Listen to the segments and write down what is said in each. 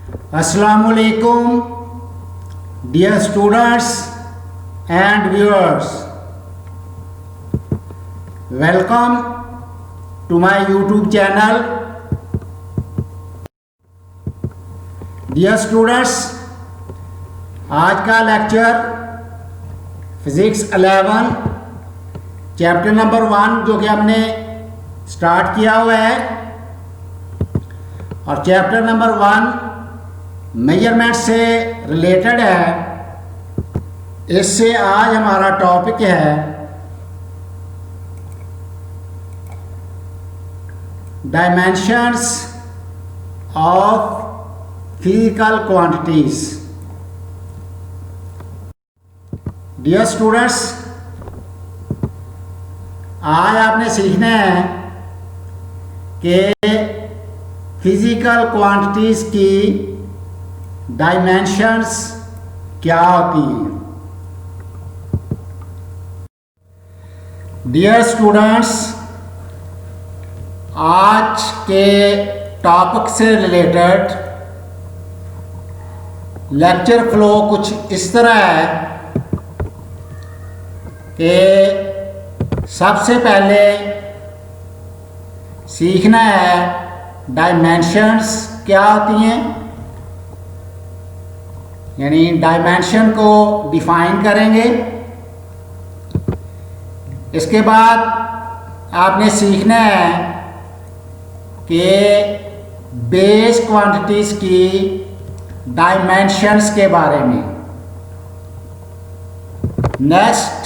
Assalamualaikum, dear students and viewers. Welcome to my YouTube channel. Dear students, आज का lecture physics 11 chapter number 1 जो कि हमने start किया हुआ है, और चैप्टर नंबर 1 मेजरमेंट से रिलेटेड है। इससे आज हमारा टॉपिक है dimensions of physical quantities. Dear students, आज आपने सीखना है कि फिजिकल क्वांटिटीज की डायमेंशंस क्या होती हैं। डियर स्टूडेंट्स, आज के टॉपिक से रिलेटेड लेक्चर फ्लो कुछ इस तरह है कि सबसे पहले सीखना है डायमेंशंस क्या होती हैं, यानी डायमेंशन को डिफाइन करेंगे। इसके बाद आपने सीखना है कि बेस क्वांटिटीज की डायमेंशंस के बारे में। नेक्स्ट,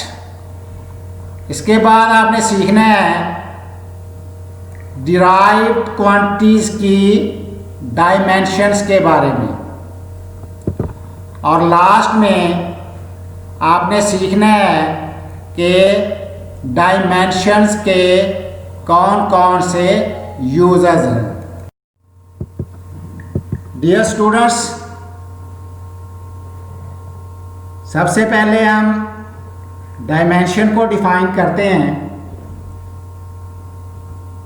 इसके बाद आपने सीखना है डिराइव्ड क्वांटिटीज की डायमेंशंस के बारे में। और लास्ट में आपने सीखना है कि डायमेंशंस के कौन कौन से यूजेस हैं। डियर स्टूडेंट्स, सबसे पहले हम डायमेंशन को डिफाइन करते हैं।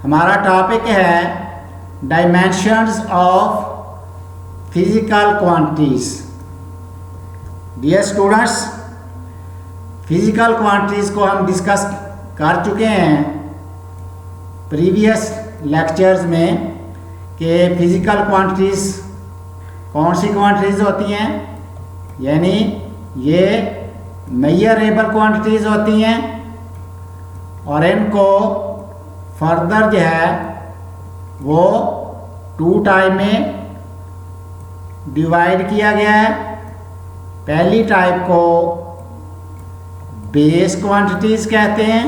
हमारा टॉपिक है dimensions of physical quantities. Dear students, physical quantities को हम डिस्कस कर चुके हैं प्रीवियस लेक्चर्स में कि फिजिकल क्वांटिटीज कौन सी क्वांटिटीज होती हैं, यानी ये मेजरेबल क्वांटिटीज होती हैं, और इनको फर्दर जो है वो 2 टाइप में डिवाइड किया गया है। पहली टाइप को बेस क्वांटिटीज कहते हैं,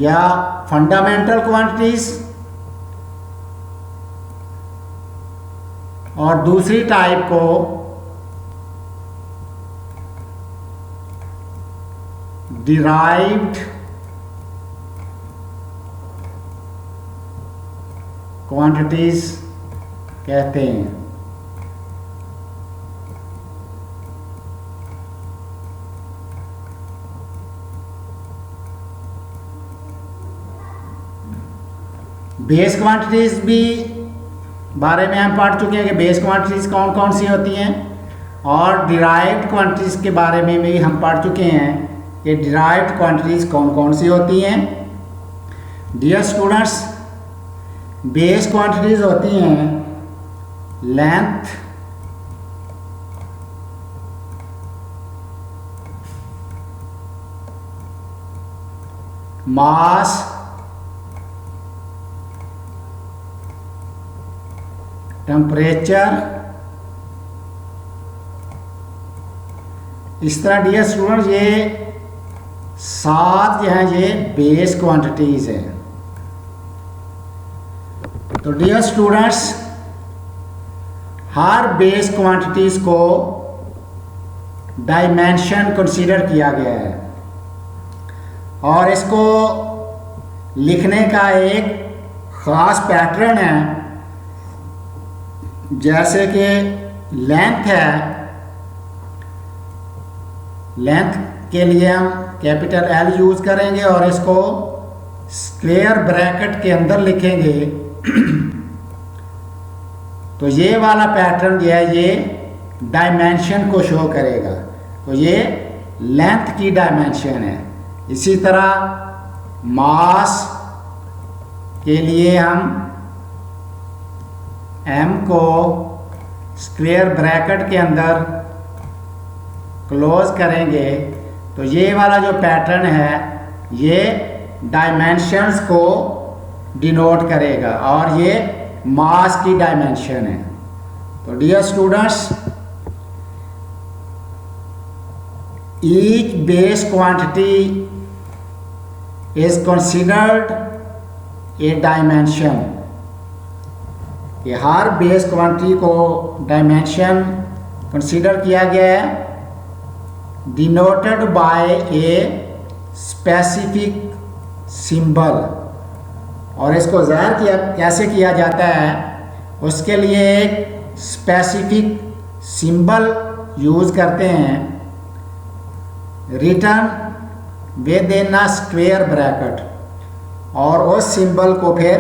या फंडामेंटल क्वांटिटीज, और दूसरी टाइप को डिराइव्ड क्वांटिटीज कहते हैं। बेस क्वांटिटीज भी बारे में हम पढ़ चुके हैं कि बेस क्वांटिटीज कौन कौन सी होती हैं, और डिराइव्ड क्वांटिटीज के बारे में भी हम पढ़ चुके हैं कि डिराइव्ड क्वांटिटीज कौन कौन सी होती हैं। डियर स्टूडेंट्स, बेस क्वांटिटीज होती हैं लेंथ, मास, टेम्परेचर। इस तरह डियर स्टूडेंट्स ये 7 जो हैं ये बेस क्वांटिटीज हैं। तो डियर स्टूडेंट्स, हर बेस क्वांटिटीज को डायमेंशन कंसीडर किया गया है, और इसको लिखने का एक ख़ास पैटर्न है जैसे कि लेंथ है, लेंथ के लिए हम कैपिटल L यूज़ करेंगे और इसको स्क्वायर ब्रैकेट के अंदर लिखेंगे। तो ये वाला पैटर्न जो है ये डायमेंशन को शो करेगा। तो ये लेंथ की डायमेंशन है। इसी तरह मास के लिए हम m को स्क्वायर ब्रैकेट के अंदर क्लोज करेंगे। तो ये वाला जो पैटर्न है ये डायमेंशंस को डिनोट करेगा और ये मास की डायमेंशन है। तो dear students, each base quantity is considered a dimension. कि हर बेस क्वांटिटी को डायमेंशन कंसिडर किया गया है, denoted by a specific symbol. और इसको ज़ाहिर किया कैसे किया जाता है, उसके लिए एक स्पेसिफिक सिंबल यूज़ करते हैं, return with in a square bracket. और उस सिंबल को फिर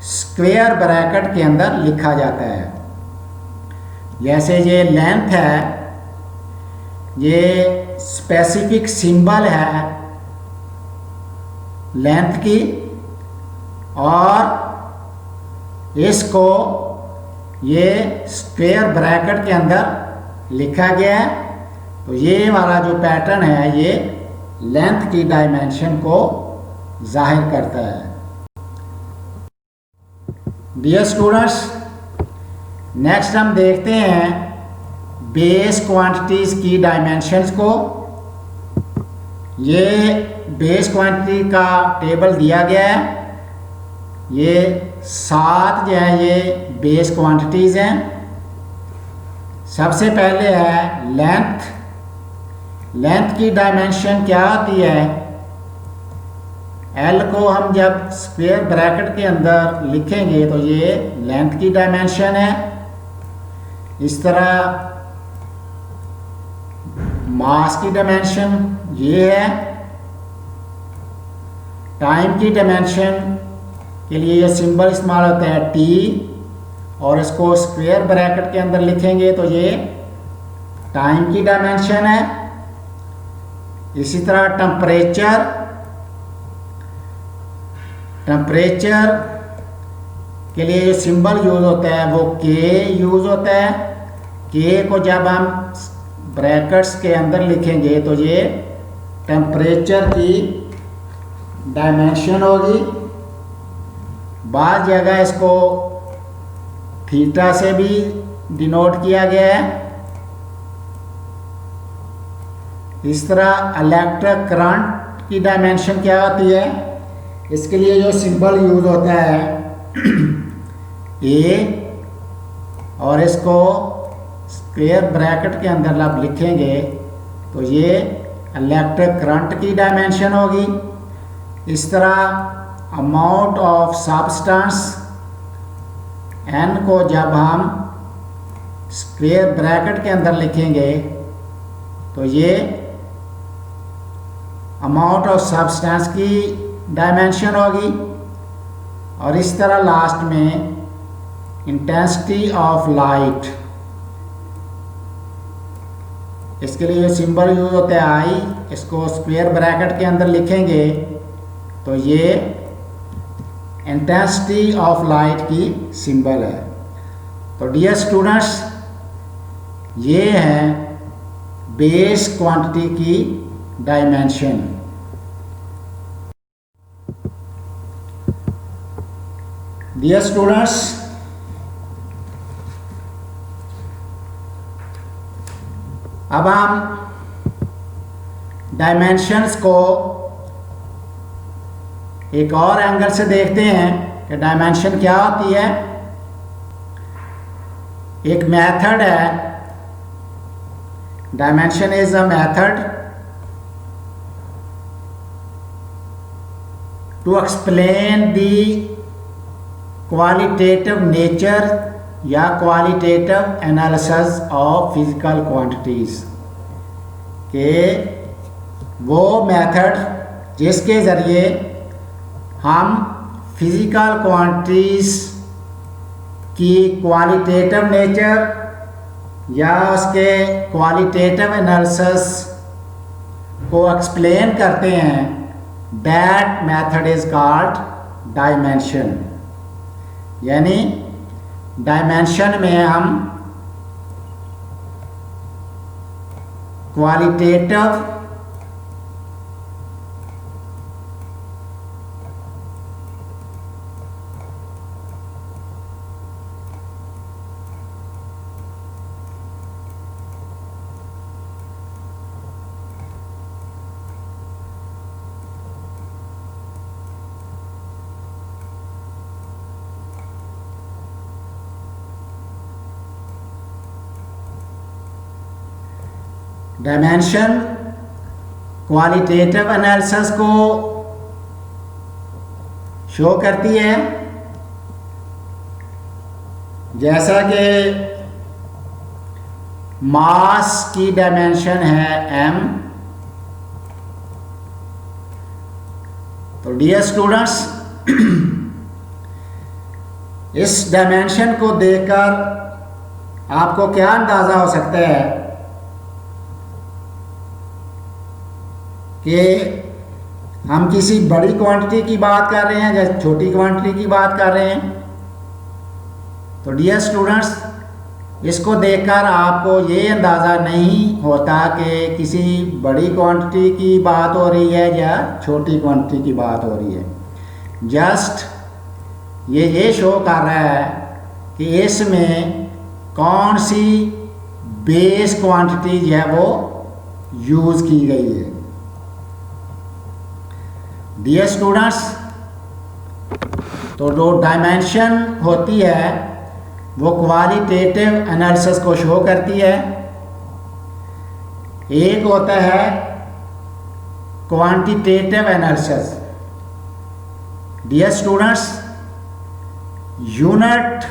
स्क्वायर ब्रैकेट के अंदर लिखा जाता है। जैसे ये लेंथ है, ये स्पेसिफिक सिंबल है लेंथ की, और इसको ये स्क्वायर ब्रैकेट के अंदर लिखा गया है। तो ये वाला जो पैटर्न है ये लेंथ की डायमेंशन को जाहिर करता है। डियर स्टूडेंट्स, नेक्स्ट हम देखते हैं बेस क्वांटिटीज़ की डायमेंशंस को। ये बेस क्वांटिटी का टेबल दिया गया है। ये 7 जो है ये बेस क्वांटिटीज़ हैं। सबसे पहले है लेंथ। लेंथ की डायमेंशन क्या होती है? L को हम जब स्क्वायर ब्रैकेट के अंदर लिखेंगे तो ये लेंथ की डायमेंशन है। इस तरह मास की डायमेंशन ये है। टाइम की डायमेंशन के लिए ये सिंबल इस्तेमाल होता है T, और इसको स्क्वायर ब्रैकेट के अंदर लिखेंगे तो ये टाइम की डायमेंशन है। इसी तरह टेम्परेचर। टेम्परेचर के लिए जो सिंबल यूज़ होता है वो K यूज़ होता है। K को जब हम ब्रैकेट्स के अंदर लिखेंगे तो ये टेम्परेचर की डायमेंशन होगी। बाद जगह इसको थीटा से भी डिनोट किया गया है। इस तरह इलेक्ट्रिक करंट की डायमेंशन क्या होती है? इसके लिए जो सिंबल यूज़ होता है A, और इसको स्क्वायर ब्रैकेट के अंदर आप लिखेंगे तो ये इलेक्ट्रिक करंट की डायमेंशन होगी। इस तरह अमाउंट ऑफ सब्सटेंस N को जब हम स्क्वायर ब्रैकेट के अंदर लिखेंगे तो ये अमाउंट ऑफ सब्सटेंस की डायमेंशन होगी। और इस तरह लास्ट में इंटेंसिटी ऑफ लाइट, इसके लिए जो सिंबल यूज होता है I, इसको स्क्वायर ब्रैकेट के अंदर लिखेंगे तो ये इंटेंसिटी ऑफ लाइट की सिंबल है। तो डियर स्टूडेंट्स, ये है बेस क्वांटिटी की डायमेंशन। डियर स्टूडेंट्स, अब हम डायमेंशंस को एक और एंगल से देखते हैं कि डायमेंशन क्या होती है। एक मेथड है, dimension is a method to explain the qualitative nature या qualitative analysis of physical quantities के वो मेथड जिसके ज़रिए हम फिजिकल क्वांटिटीज़ की क्वालिटेटिव नेचर या उसके क्वालिटेटिव एनालिसिस को एक्सप्लेन करते हैं, that method is called dimension. यानी डायमेंशन में हम क्वालिटेटिव डायमेंशन क्वालिटेटिव एनालिसिस को शो करती है। जैसा कि मास की डायमेंशन है m, तो डियर स्टूडेंट्स इस डायमेंशन को देखकर आपको क्या अंदाज़ा हो सकता है कि हम किसी बड़ी क्वांटिटी की बात कर रहे हैं या छोटी क्वांटिटी की बात कर रहे हैं। तो डियर स्टूडेंट्स इसको देखकर आपको ये अंदाज़ा नहीं होता कि किसी बड़ी क्वांटिटी की बात हो रही है या छोटी क्वांटिटी की बात हो रही है। जस्ट ये शो कर रहा है कि इसमें कौन सी बेस क्वांटिटी जो है वो यूज़ की गई है। डियर स्टूडेंट्स तो जो डायमेंशन होती है वो क्वालिटेटिव एनालिसिस को शो करती है। एक होता है quantitative analysis. Dear students unit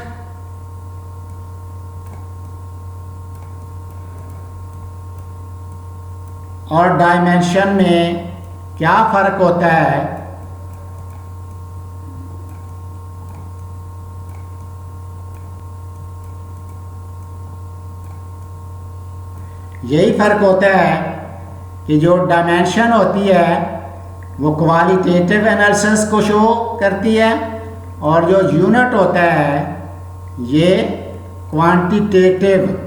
और डायमेंशन में क्या फ़र्क होता है? यही फ़र्क होता है कि जो डायमेंशन होती है वो क्वालिटेटिव एनालिसिस को शो करती है और जो यूनिट होता है ये क्वांटिटेटिव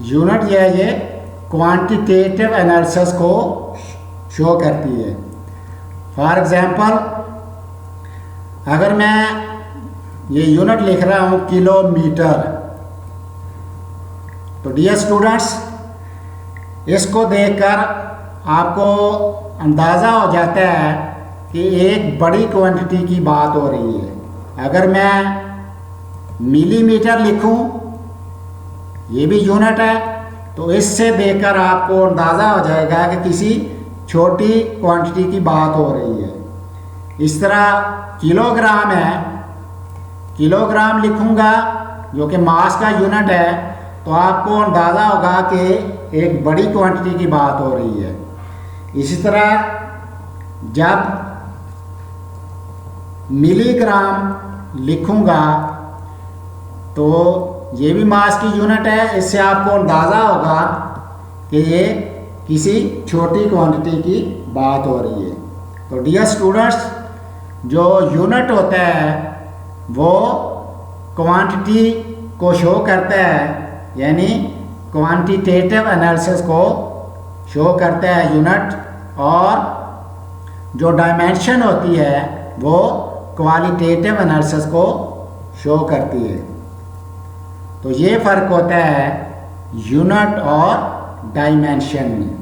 यूनिट जो है ये क्वांटिटेटिव एनालिसिस को शो करती है। फॉर एग्जांपल अगर मैं ये यूनिट लिख रहा हूँ किलोमीटर, तो डियर स्टूडेंट्स इसको देखकर आपको अंदाज़ा हो जाता है कि एक बड़ी क्वांटिटी की बात हो रही है। अगर मैं मिलीमीटर लिखूं, ये भी यूनिट है, तो इससे देखकर आपको अंदाज़ा हो जाएगा कि किसी छोटी क्वांटिटी की बात हो रही है। इस तरह किलोग्राम है, किलोग्राम लिखूंगा जो कि मास का यूनिट है, तो आपको अंदाज़ा होगा कि एक बड़ी क्वांटिटी की बात हो रही है। इसी तरह जब मिलीग्राम लिखूंगा तो ये भी मास की यूनिट है, इससे आपको अंदाज़ा होगा कि ये किसी छोटी क्वांटिटी की बात हो रही है। तो डियर स्टूडेंट्स जो यूनिट होता है वो क्वांटिटी को शो करता है, यानी क्वांटिटेटिव एनालिसिस को शो करता है यूनिट, और जो डायमेंशन होती है वो क्वालिटेटिव एनालिसिस को शो करती है। तो ये फ़र्क होता है यूनिट और डायमेंशन में।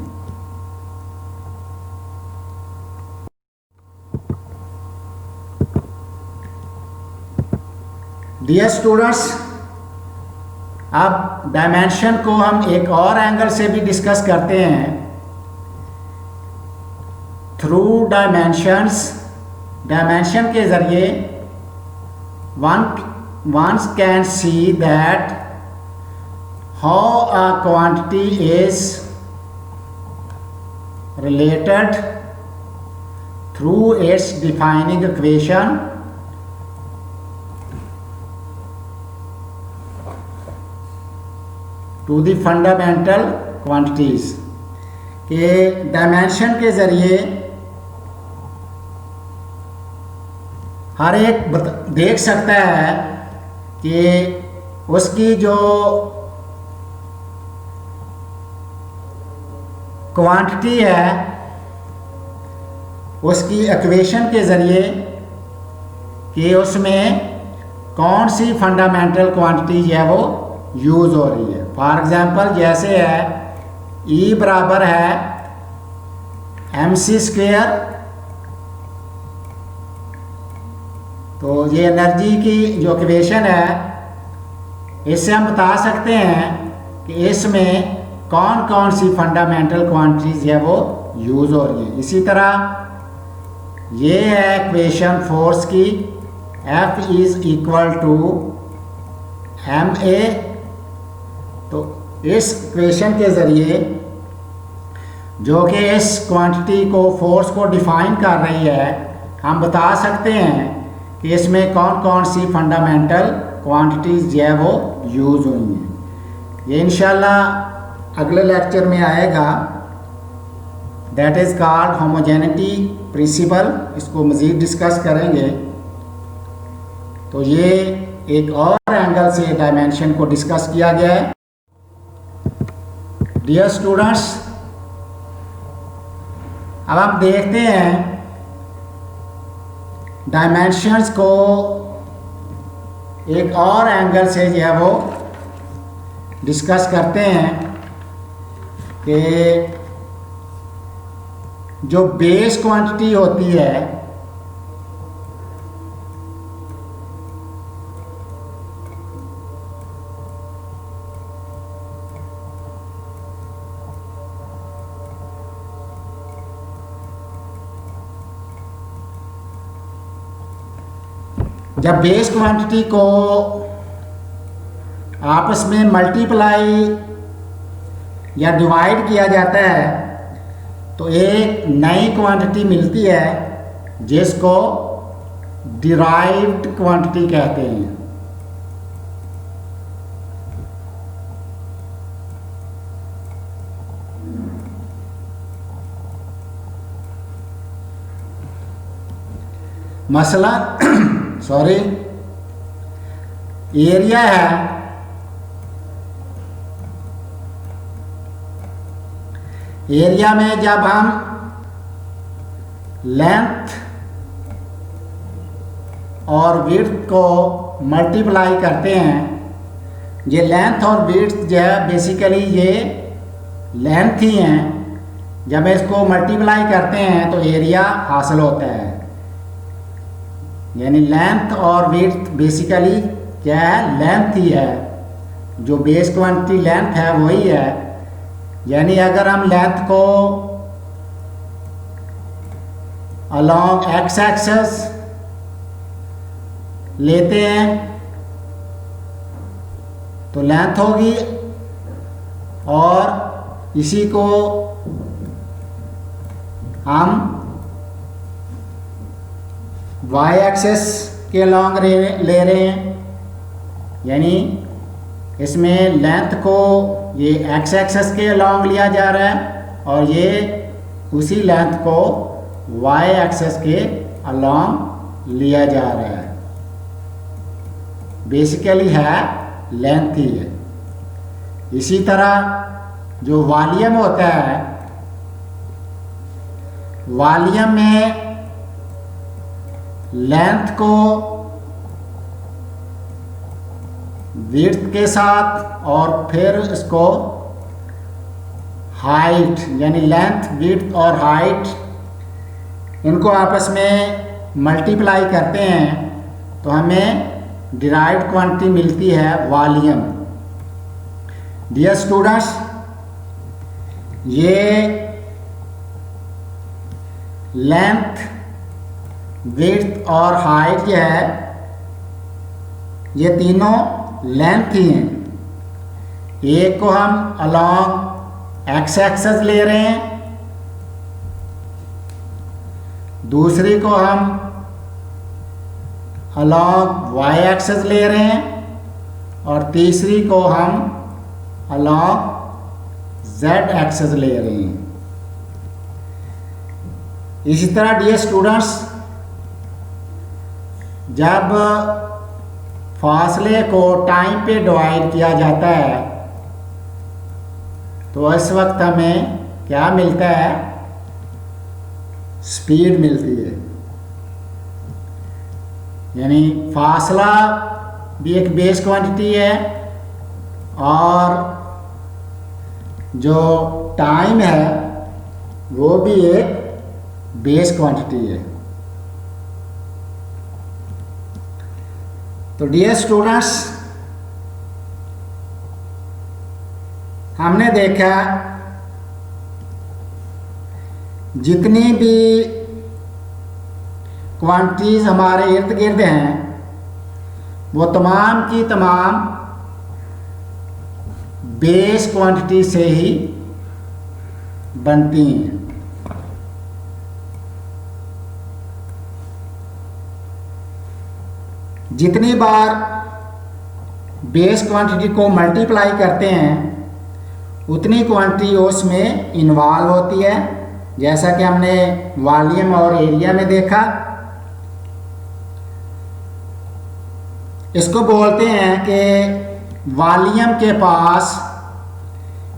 डियर स्टूडेंट्स, अब डायमेंशन को हम एक और एंगल से भी डिस्कस करते हैं। थ्रू डायमेंशंस, डायमेंशन के ज़रिए one can see that how a quantity is related through its defining equation to the fundamental quantities। के डायमेंशन के ज़रिए हर एक देख सकता है कि उसकी जो क्वांटिटी है उसकी इक्वेशन के ज़रिए कि उसमें कौन सी फंडामेंटल क्वांटिटी है वो यूज़ हो रही है। फॉर एग्ज़ाम्पल जैसे है E बराबर है mc², तो ये एनर्जी की जो इक्वेशन है इससे हम बता सकते हैं कि इसमें कौन कौन सी फंडामेंटल क्वांटिटीज़ है वो यूज़ हो रही है। इसी तरह ये है इक्वेशन फोर्स की, F is equal to ma। तो इस इक्वेशन के ज़रिए जो कि इस क्वांटिटी को, फोर्स को डिफ़ाइन कर रही है, हम बता सकते हैं कि इसमें कौन कौन सी फंडामेंटल क्वांटिटीज़ जो है वो यूज़ हुई हैं। ये इंशाल्लाह अगले लेक्चर में आएगा, that is called homogeneity principle. इसको मज़ीद डिस्कस करेंगे। तो ये एक और एंगल से डायमेंशन को डिस्कस किया गया है। डियर स्टूडेंट्स, अब हम देखते हैं डायमेंशंस को एक और एंगल से जो है वो डिस्कस करते हैं कि जो बेस क्वांटिटी होती है जब बेस क्वांटिटी को आपस में मल्टीप्लाई या डिवाइड किया जाता है तो एक नई क्वांटिटी मिलती है जिसको डिराइव्ड क्वांटिटी कहते हैं। मसलन एरिया है, एरिया में जब हम लेंथ और विड्थ को मल्टीप्लाई करते हैं, ये लेंथ और विड्थ जो है बेसिकली ये लेंथ ही हैं, जब इसको मल्टीप्लाई करते हैं तो एरिया हासिल होता है। यानी लेंथ और विड्थ बेसिकली क्या है, लेंथ ही है। जो बेस क्वांटिटी लेंथ है वही है। यानी अगर हम लेंथ को अलोंग एक्स एक्सिस लेते हैं तो लेंथ होगी, और इसी को हम वाई एक्सिस के अलोंग ले रहे हैं। यानी इसमें लेंथ को ये एक्स एक्सिस के अलोंग लिया जा रहा है और ये उसी लेंथ को वाई एक्सिस के अलोंग लिया जा रहा है। बेसिकली है लेंथ ही है। इसी तरह जो वॉल्यूम होता है, वॉल्यूम में लेंथ को विड्थ के साथ और फिर इसको हाइट, यानी लेंथ, विड्थ और हाइट, इनको आपस में मल्टीप्लाई करते हैं तो हमें डिराइव्ड क्वांटिटी मिलती है वॉल्यूम। डियर स्टूडेंट्स, ये लेंथ, विड्थ और हाइट जो है, ये तीनों लेंथ ही हैं। एक को हम अलॉन्ग एक्स एक्सेस ले रहे हैं, दूसरी को हम अलॉन्ग वाई एक्सेस ले रहे हैं और तीसरी को हम अलॉन्ग जेड एक्सेस ले रहे हैं। इसी तरह डियर स्टूडेंट्स, जब फासले को टाइम पे डिवाइड किया जाता है तो इस वक्त हमें क्या मिलता है? स्पीड मिलती है। यानी फासला भी एक बेस क्वांटिटी है और जो टाइम है वो भी एक बेस क्वांटिटी है। तो डियर स्टूडेंट्स, हमने देखा जितनी भी क्वांटिटीज हमारे इर्द गिर्द हैं वो तमाम की तमाम बेस क्वांटिटी से ही बनती हैं। जितनी बार बेस क्वांटिटी को मल्टीप्लाई करते हैं उतनी क्वांटिटी उसमें इन्वॉल्व होती है, जैसा कि हमने वॉल्यूम और एरिया में देखा। इसको बोलते हैं कि वॉल्यूम के पास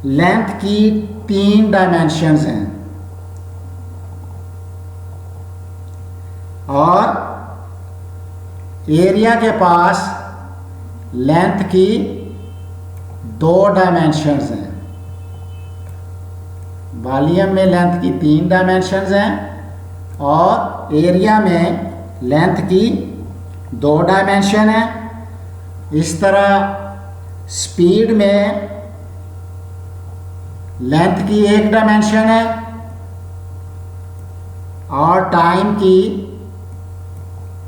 लेंथ की 3 डायमेंशंस हैं और एरिया के पास लेंथ की 2 डायमेंशंस हैं। वॉल्यूम में लेंथ की 3 डायमेंशंस हैं और एरिया में लेंथ की 2 डायमेंशन है। इस तरह स्पीड में लेंथ की 1 डायमेंशन है और टाइम की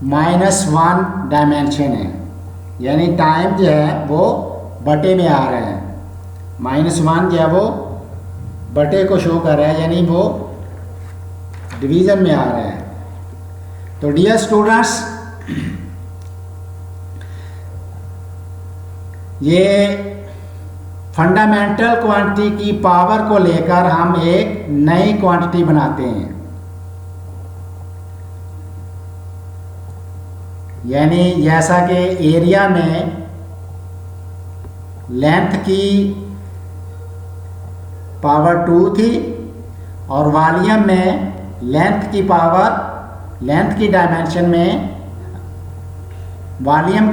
-1 डायमेंशन है। यानी टाइम जो है वो बटे में आ रहा है, -1 जो है वो बटे को शो कर रहा है, यानी वो डिवीज़न में आ रहा है। तो डियर स्टूडेंट्स, ये फंडामेंटल क्वांटिटी की पावर को लेकर हम एक नई क्वांटिटी बनाते हैं। यानी जैसा कि एरिया में लेंथ की पावर 2 थी और वॉल्यूम में लेंथ की डायमेंशन में वॉल्यूम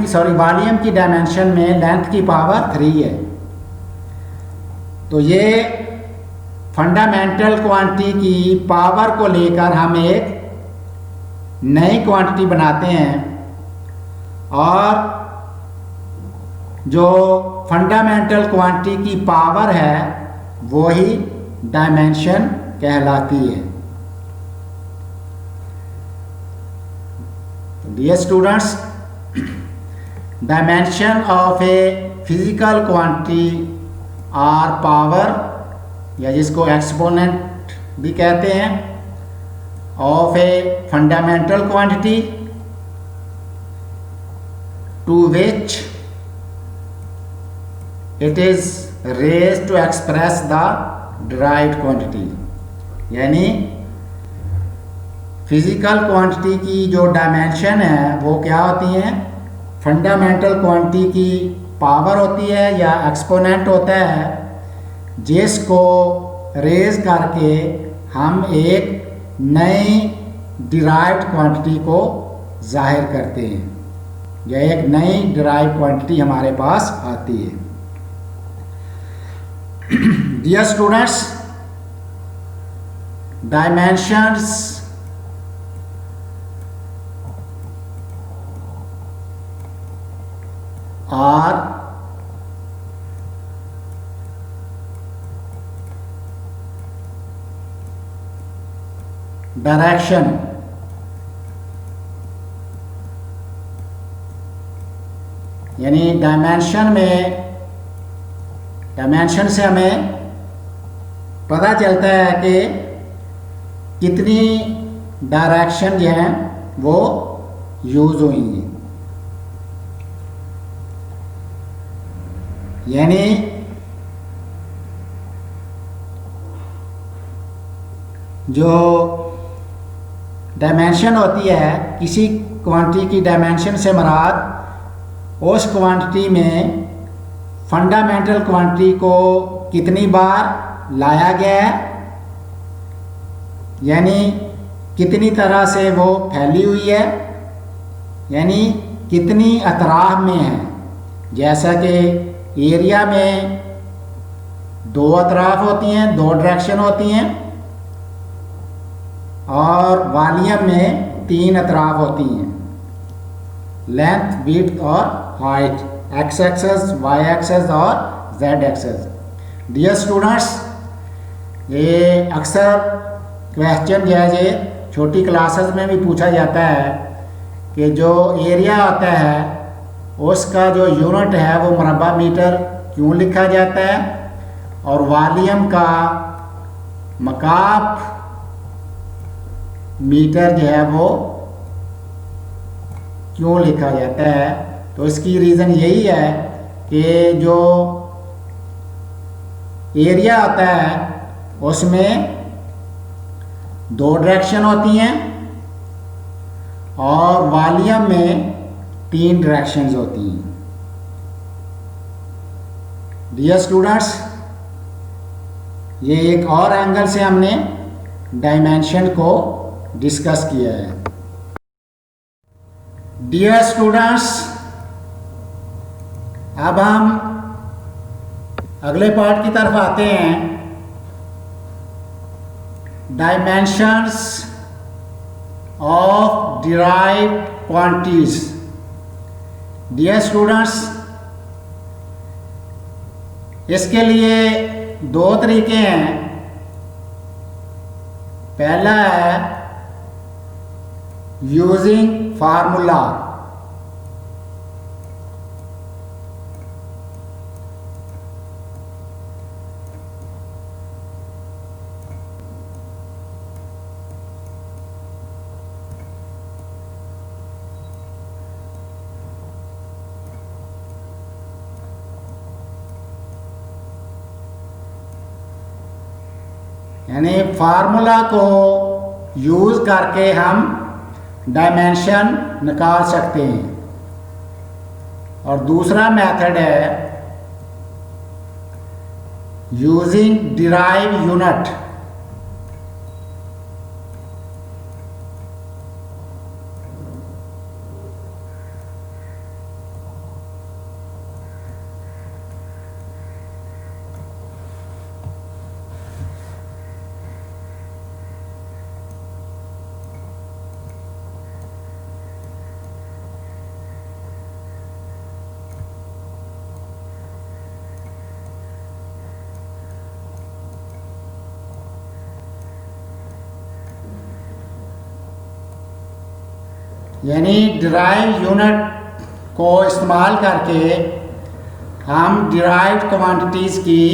की डायमेंशन में लेंथ की पावर 3 है। तो ये फंडामेंटल क्वांटिटी की पावर को लेकर हम एक नई क्वांटिटी बनाते हैं और जो फंडामेंटल क्वांटिटी की पावर है वो ही डायमेंशन कहलाती है। Dear students, dimension of a physical quantity are power, या जिसको एक्सपोनेंट भी कहते हैं, of a fundamental quantity to which it is raised to express the derived quantity। यानी फिजिकल क्वांटिटी की जो डायमेंशन है वो क्या होती हैं? फंडामेंटल क्वांटिटी की पावर होती है या एक्सपोनेंट होता है, जिसको रेज करके हम एक नई डिराइव्ड क्वांटिटी को जाहिर करते हैं। यह एक नई डिराइव क्वांटिटी हमारे पास आती है। डियर स्टूडेंट्स, डायमेंशंस और डायरेक्शन यानी डायमेंशन से हमें पता चलता है कि कितनी डायरेक्शन जो हैं वो यूज़ हुई हैं। यानी जो डायमेंशन होती है, किसी क्वांटिटी की डायमेंशन से मुराद उस क्वांटिटी में फंडामेंटल क्वांटिटी को कितनी बार लाया गया है, यानी कितनी तरह से वो फैली हुई है, यानी कितनी अतराफ में है। जैसा कि एरिया में 2 अतराफ होती हैं, 2 डायरेक्शन होती हैं, और वॉल्यूम में 3 अतराफ होती हैं, लेंथ, विड्थ और height, X axis, Y axis और जेड एक्सेस। डियर स्टूडेंट्स, ये अक्सर क्वेश्चन जो है ये छोटी क्लासेस में भी पूछा जाता है कि जो एरिया होता है उसका जो यूनिट है वो मरबा मीटर क्यों लिखा जाता है, और वॉल्यूम का मकाब मीटर जो है वो क्यों लिखा जाता है। तो इसकी रीज़न यही है कि जो एरिया होता है उसमें 2 डायरेक्शन होती हैं और वॉल्यूम में 3 डायरेक्शंस होती हैं। डियर स्टूडेंट्स, ये एक और एंगल से हमने डायमेंशन को डिस्कस किया है। डियर स्टूडेंट्स, अब हम अगले पार्ट की तरफ आते हैं, dimensions of derived quantities. Dear students, इसके लिए 2 तरीके हैं। पहला है यूजिंग फार्मूला। यानी फार्मूला को यूज करके हम डायमेंशन निकाल सकते हैं। और दूसरा मेथड है यूजिंग डिराइव यूनिट। यानी डिराइव यूनिट को इस्तेमाल करके हम डिराइव्ड क्वांटिटीज़ की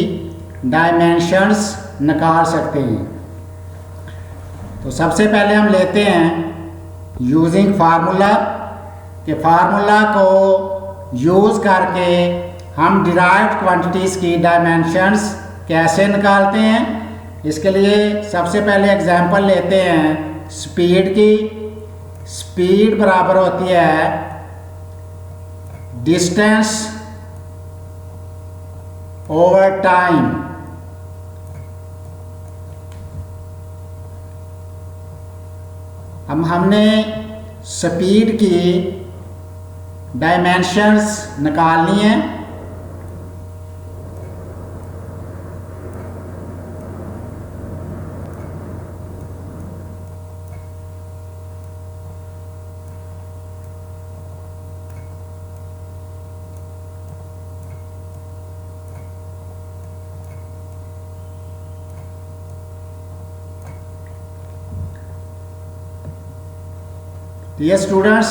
डायमेंशंस निकाल सकते हैं। तो सबसे पहले हम लेते हैं यूजिंग फार्मूला, कि फार्मूला को यूज़ करके हम डिराइव्ड क्वांटिटीज़ की डायमेंशंस कैसे निकालते हैं। इसके लिए सबसे पहले एग्जांपल लेते हैं स्पीड की। स्पीड बराबर होती है डिस्टेंस ओवर टाइम। हमने स्पीड की डायमेंशंस निकालनी है। डियर स्टूडेंट्स,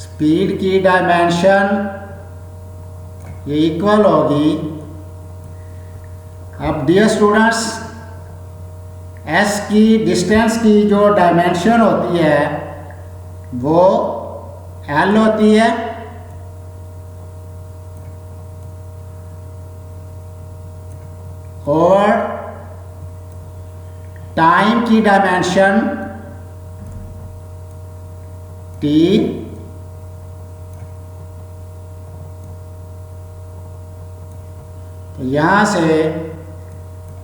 स्पीड की डायमेंशन ये इक्वल होगी। अब डियर स्टूडेंट्स, एस की डिस्टेंस की जो डायमेंशन होती है वो एल होती है, और टाइम की डायमेंशन टी तो यहां से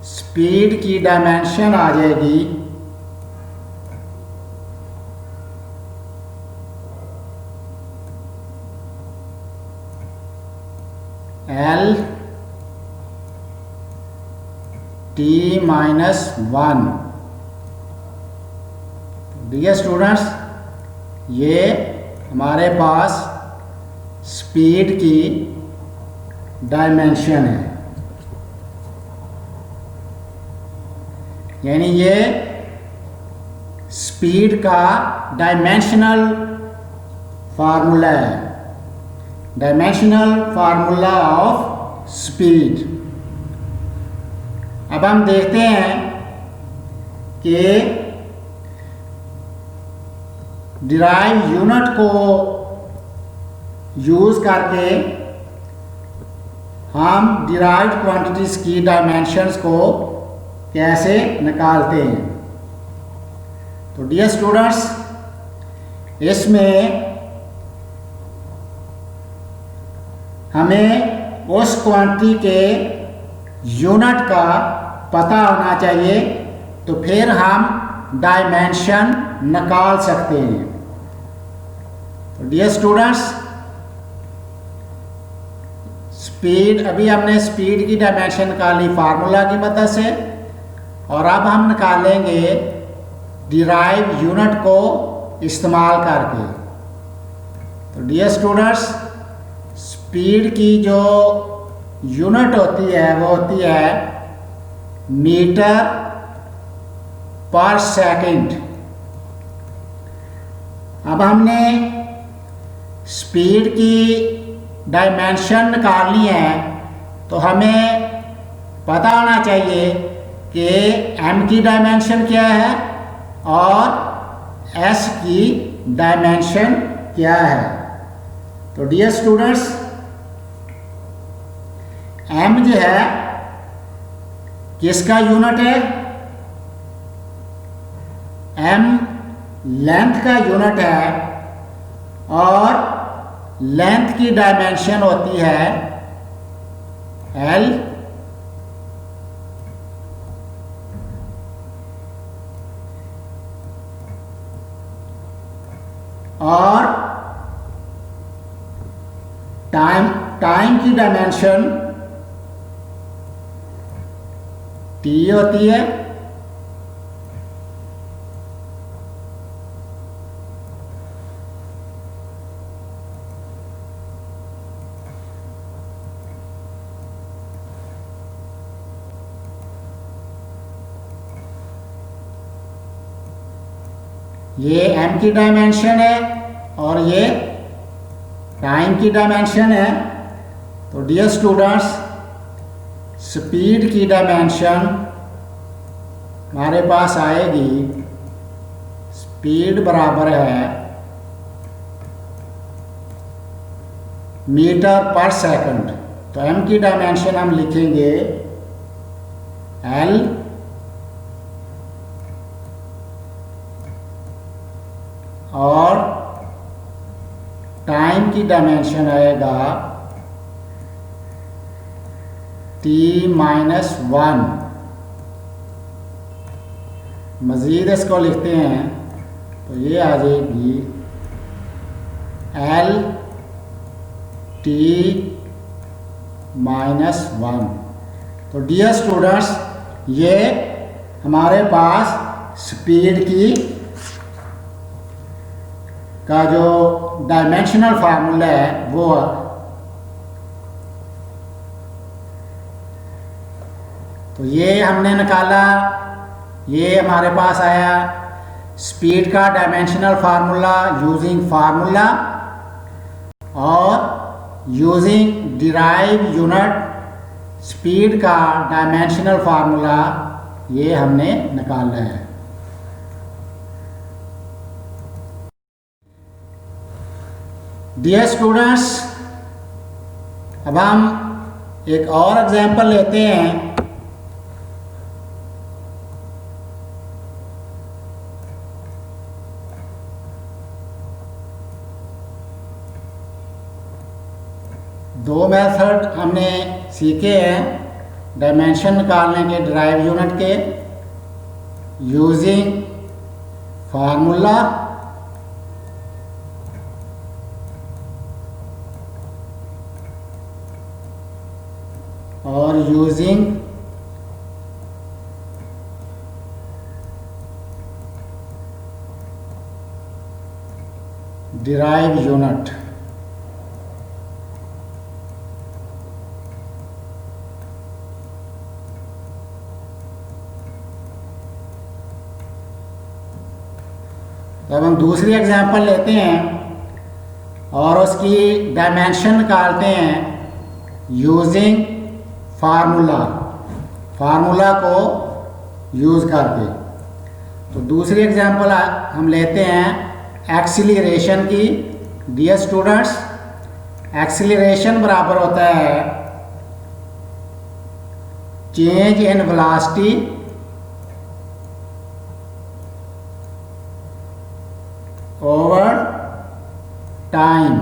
स्पीड की डायमेंशन आ जाएगी एल टी -1। डियर स्टूडेंट्स, ये हमारे पास स्पीड की डायमेंशन है, यानी ये स्पीड का डायमेंशनल फार्मूला है, डायमेंशनल फार्मूला ऑफ स्पीड। अब हम देखते हैं कि डिराइव यूनिट को यूज करके हम डिराइव्ड क्वांटिटीज की डायमेंशंस को कैसे निकालते हैं। तो डियर स्टूडेंट्स, इसमें हमें उस क्वांटिटी के यूनिट का पता होना चाहिए, तो फिर हम डायमेंशन निकाल सकते हैं। तो डियर स्टूडेंट्स, स्पीड, अभी हमने स्पीड की डायमेंशन निकाली फार्मूला की मदद से, और अब हम निकालेंगे डिराइव यूनिट को इस्तेमाल करके। तो डियर स्टूडेंट्स, स्पीड की जो यूनिट होती है वो होती है मीटर पर सेकंड। अब हमने स्पीड की डायमेंशन निकालनी है, तो हमें पता होना चाहिए कि m की डायमेंशन क्या है और s की डायमेंशन क्या है। तो डियर स्टूडेंट्स, m जो है किसका यूनिट है? m लेंथ का यूनिट है, और लेंथ की डायमेंशन होती है l, और टाइम की डायमेंशन t होती है। ये m की डायमेंशन है और ये टाइम की डायमेंशन है। तो डियर स्टूडेंट्स, स्पीड की डायमेंशन हमारे पास आएगी, स्पीड बराबर है मीटर पर सेकंड। तो m की डायमेंशन हम लिखेंगे l, और टाइम की डायमेंशन आएगा t-1। मज़ीद इसको लिखते हैं तो ये आ जाएगी l t-1। तो डियर स्टूडेंट्स, ये हमारे पास स्पीड की का जो डायमेंशनल फार्मूला है वो है। तो ये हमने निकाला, ये हमारे पास आया स्पीड का डायमेंशनल फार्मूला यूजिंग फार्मूला और यूजिंग डिराइव यूनिट स्पीड का डायमेंशनल फार्मूला ये हमने निकालना है। डियर स्टूडेंट्स, अब हम एक और एग्जांपल लेते हैं। दो मेथड हमने सीखे हैं डायमेंशन निकालने के डिराइव यूनिट के, यूजिंग फार्मूला और यूजिंग डिराइव यूनिट। तो अब हम दूसरी एग्जांपल लेते हैं और उसकी डायमेंशन निकालते हैं यूजिंग फार्मूला को यूज़ करके। तो दूसरी एग्जांपल हम लेते हैं एक्सीलरेशन की। डियर स्टूडेंट्स, एक्सीलरेशन बराबर होता है change in velocity over time.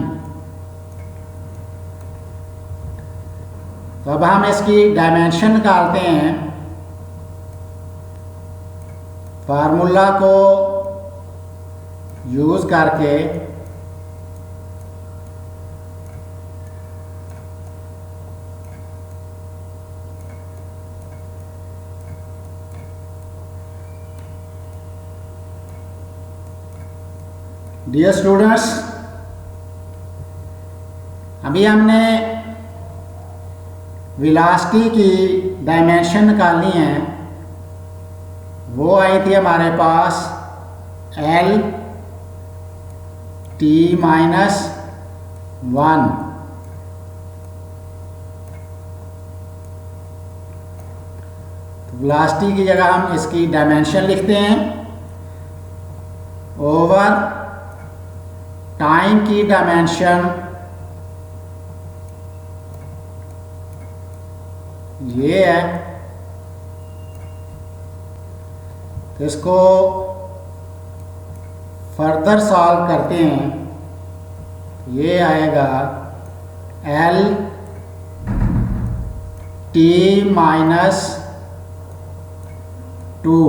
तो अब हम इसकी डायमेंशन निकालते हैं फार्मूला को यूज़ करके। डियर स्टूडेंट्स, अभी हमने वेलोसिटी की डायमेंशन निकालनी है। वो आई थी हमारे पास L T -1। वेलोसिटी की जगह हम इसकी डायमेंशन लिखते हैं ओवर टाइम की डायमेंशन ये है। तो इसको फर्दर सॉल्व करते हैं। ये आएगा L T -2।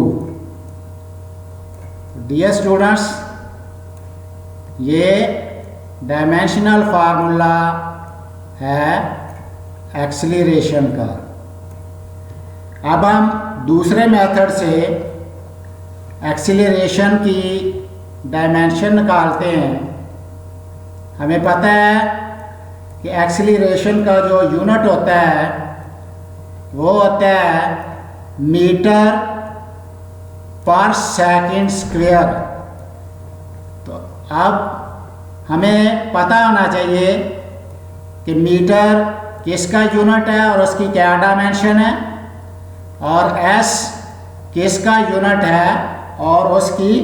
डियर स्टूडेंट्स, ये डायमेंशनल फार्मूला है एक्सीलरेशन का। अब हम दूसरे मेथड से एक्सीलरेशन की डायमेंशन निकालते हैं। हमें पता है कि एक्सीलरेशन का जो यूनिट होता है वो होता है मीटर पर सेकंड स्क्वायर। तो अब हमें पता होना चाहिए कि मीटर किसका यूनिट है और उसकी क्या डायमेंशन है, और एस किसका यूनिट है और उसकी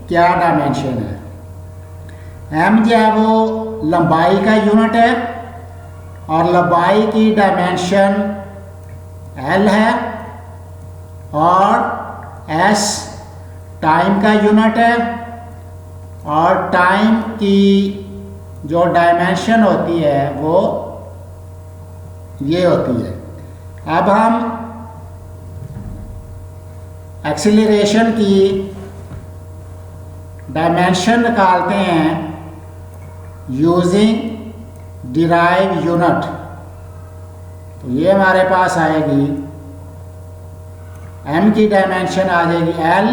क्या डायमेंशन है। एम जो है वो लंबाई का यूनिट है और लंबाई की डायमेंशन एल है, और एस टाइम का यूनिट है और टाइम की जो डायमेंशन होती है वो ये होती है। अब हम एक्सीलरेशन की डायमेंशन निकालते हैं यूजिंग डिराइव यूनिट। तो ये हमारे पास आएगी m की डायमेंशन आ जाएगी l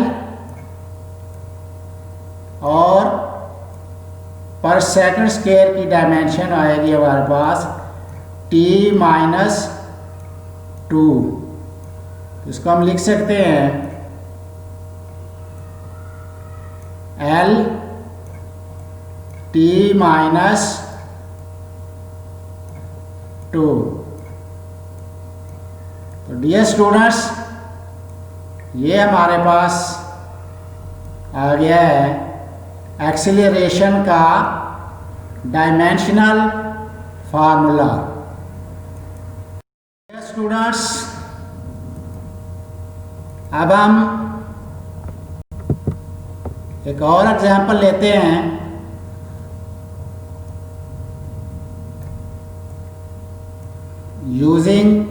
और पर सेकंड स्क्वायर की डायमेंशन आएगी हमारे पास t -2। इसको हम लिख सकते हैं एल टी माइनस 2। तो डियर स्टूडेंट्स, ये हमारे पास आ गया है एक्सीलरेशन का डायमेंशनल फार्मूला। स्टूडेंट्स, अब हम एक और एग्जांपल लेते हैं। यूजिंग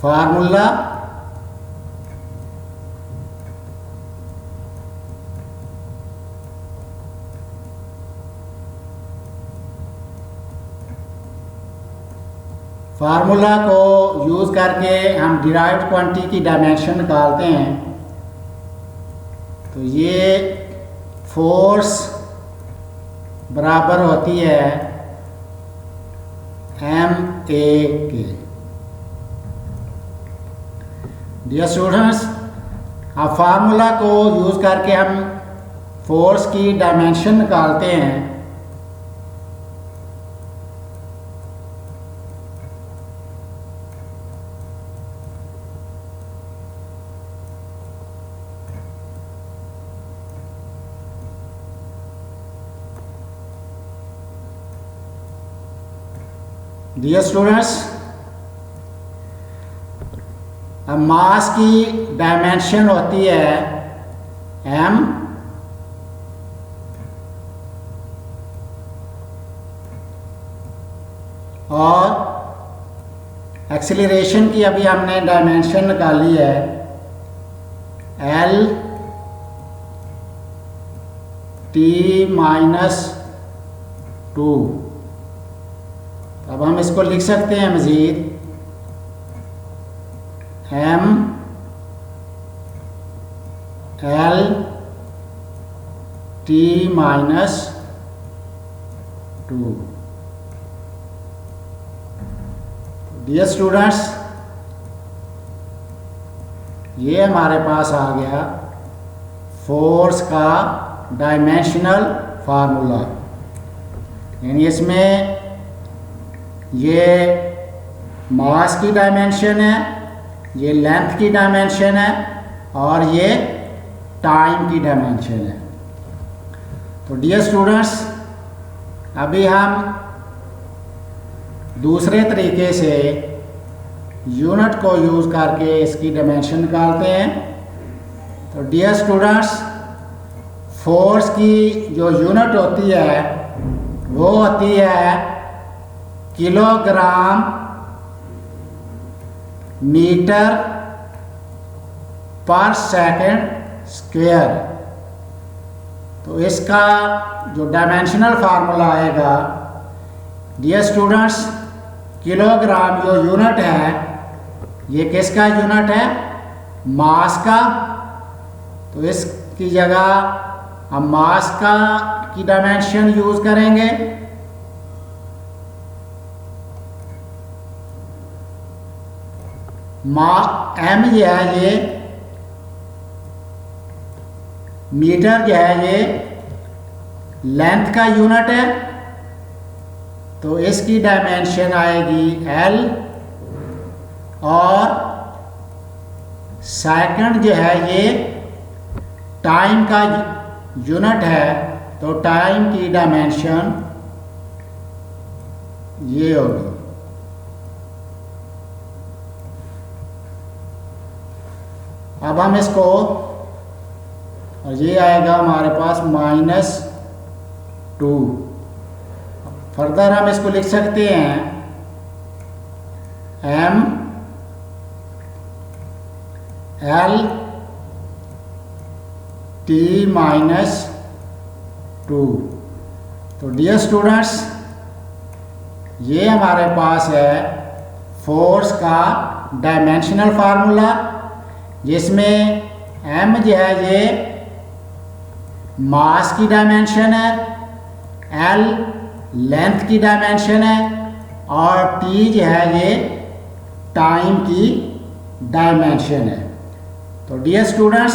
फार्मूला फार्मूला को यूज़ करके हम डिराइव्ड क्वांटिटी की डायमेंशन निकालते हैं। तो ये फोर्स बराबर होती है एम ए के। डियर स्टूडेंट्स, अब फार्मूला को यूज़ करके हम फोर्स की डायमेंशन निकालते हैं। डियर स्टूडेंट्स, अब मास की डायमेंशन होती है m, और एक्सीलरेशन की अभी हमने डायमेंशन निकाली है l t माइनस 2। अब हम इसको लिख सकते हैं मज़ीद m l t minus 2। Dear students, ये हमारे पास आ गया फोर्स का डायमेंशनल फार्मूला। यानी इसमें ये मास की डायमेंशन है, ये लेंथ की डायमेंशन है, और ये टाइम की डायमेंशन है। तो डियर स्टूडेंट्स, अभी हम दूसरे तरीके से यूनिट को यूज़ करके इसकी डायमेंशन निकालते हैं। तो डियर स्टूडेंट्स, फोर्स की जो यूनिट होती है वो होती है किलोग्राम मीटर पर सेकंड स्क्वायर। तो इसका जो डायमेंशनल फार्मूला आएगा, डियर स्टूडेंट्स, किलोग्राम जो यूनिट है ये किसका यूनिट है? मास का। तो इसकी जगह हम मास का की डायमेंशन यूज करेंगे। एम जो है ये मीटर जो है ये लेंथ का यूनिट है, तो इसकी डायमेंशन आएगी एल, और सेकंड जो है ये टाइम का यूनिट है, तो टाइम की डायमेंशन ये होगी। अब हम इसको, और ये आएगा हमारे पास -2। फर्दर हम इसको लिख सकते हैं m l t -2। तो डियर स्टूडेंट्स, ये हमारे पास है फोर्स का डायमेंशनल फार्मूला, जिसमें m जो है ये मास की डायमेंशन है, l लेंथ की डायमेंशन है, और t जो है ये टाइम की डायमेंशन है। तो डियर स्टूडेंट्स,